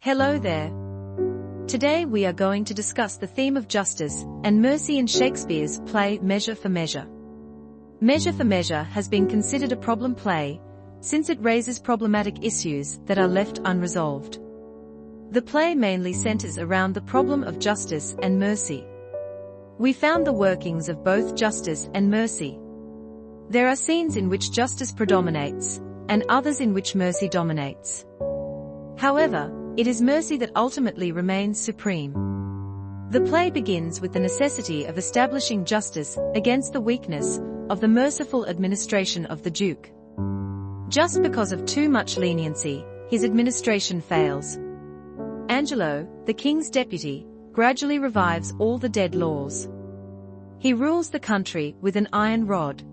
Hello there. Today we are going to discuss the theme of justice and mercy in Shakespeare's play Measure for Measure. Measure for Measure has been considered a problem play, since it raises problematic issues that are left unresolved. The play mainly centers around the problem of justice and mercy. We found the workings of both justice and mercy. There are scenes in which justice predominates, and others in which mercy dominates. However, it is mercy that ultimately remains supreme. The play begins with the necessity of establishing justice against the weakness of the merciful administration of the Duke. Just because of too much leniency, his administration fails. Angelo, the king's deputy, gradually revives all the dead laws. He rules the country with an iron rod.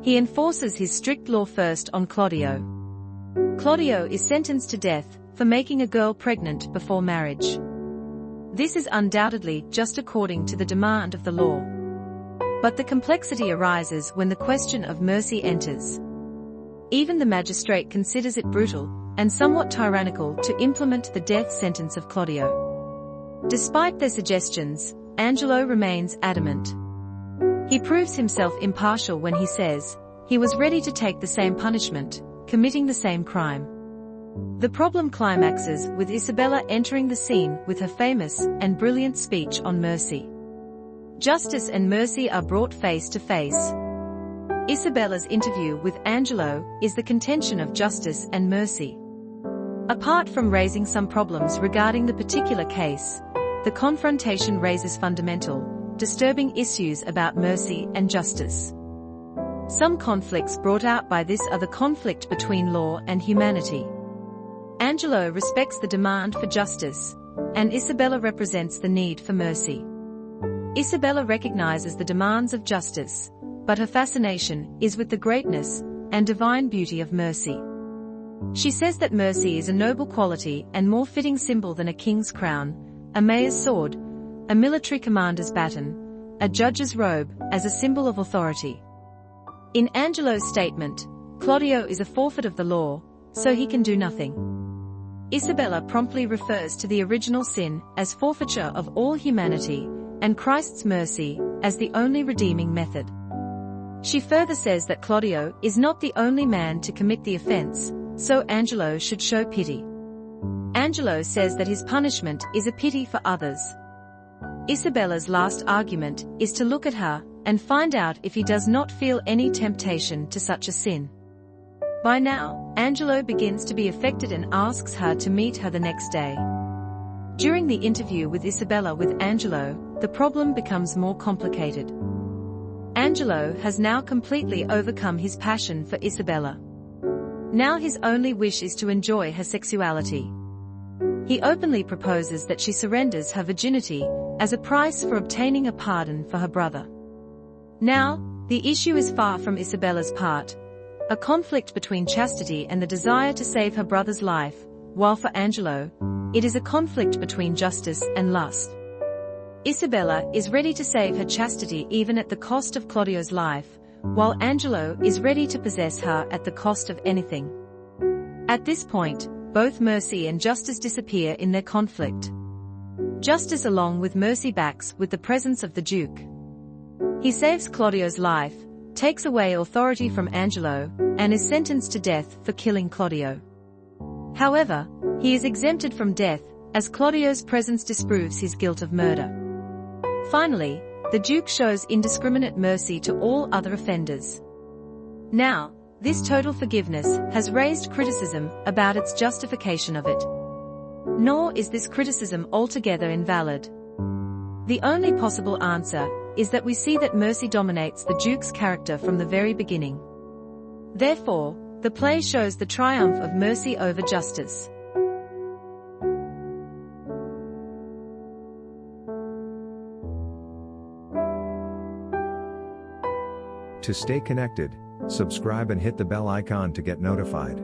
He enforces his strict law first on Claudio. Claudio is sentenced to death for making a girl pregnant before marriage. This is undoubtedly just according to the demand of the law. But the complexity arises when the question of mercy enters. Even the magistrate considers it brutal and somewhat tyrannical to implement the death sentence of Claudio. Despite their suggestions, Angelo remains adamant. He proves himself impartial when he says he was ready to take the same punishment, committing the same crime. The problem climaxes with Isabella entering the scene with her famous and brilliant speech on mercy. Justice and mercy are brought face to face. Isabella's interview with Angelo is the contention of justice and mercy. Apart from raising some problems regarding the particular case, the confrontation raises fundamental, disturbing issues about mercy and justice. Some conflicts brought out by this are the conflict between law and humanity. Angelo respects the demand for justice, and Isabella represents the need for mercy. Isabella recognizes the demands of justice, but her fascination is with the greatness and divine beauty of mercy. She says that mercy is a noble quality and more fitting symbol than a king's crown, a mayor's sword, a military commander's baton, a judge's robe, as a symbol of authority. In Angelo's statement, Claudio is a forfeit of the law, so he can do nothing. Isabella promptly refers to the original sin as forfeiture of all humanity, and Christ's mercy as the only redeeming method. She further says that Claudio is not the only man to commit the offense, so Angelo should show pity. Angelo says that his punishment is a pity for others. Isabella's last argument is to look at her and find out if he does not feel any temptation to such a sin. By now, Angelo begins to be affected and asks her to meet her the next day. During the interview with Isabella with Angelo, the problem becomes more complicated. Angelo has now completely overcome his passion for Isabella. Now his only wish is to enjoy her sexuality. He openly proposes that she surrenders her virginity as a price for obtaining a pardon for her brother. Now, the issue is far from Isabella's part, a conflict between chastity and the desire to save her brother's life, while for Angelo, it is a conflict between justice and lust. Isabella is ready to save her chastity even at the cost of Claudio's life, while Angelo is ready to possess her at the cost of anything. At this point, both mercy and justice disappear in their conflict. Justice along with mercy backs with the presence of the Duke. He saves Claudio's life, takes away authority from Angelo, and is sentenced to death for killing Claudio. However, he is exempted from death, as Claudio's presence disproves his guilt of murder. Finally, the Duke shows indiscriminate mercy to all other offenders. Now, this total forgiveness has raised criticism about its justification of it. Nor is this criticism altogether invalid. The only possible answer is that we see that mercy dominates the Duke's character from the very beginning. Therefore, the play shows the triumph of mercy over justice. To stay connected, subscribe and hit the bell icon to get notified.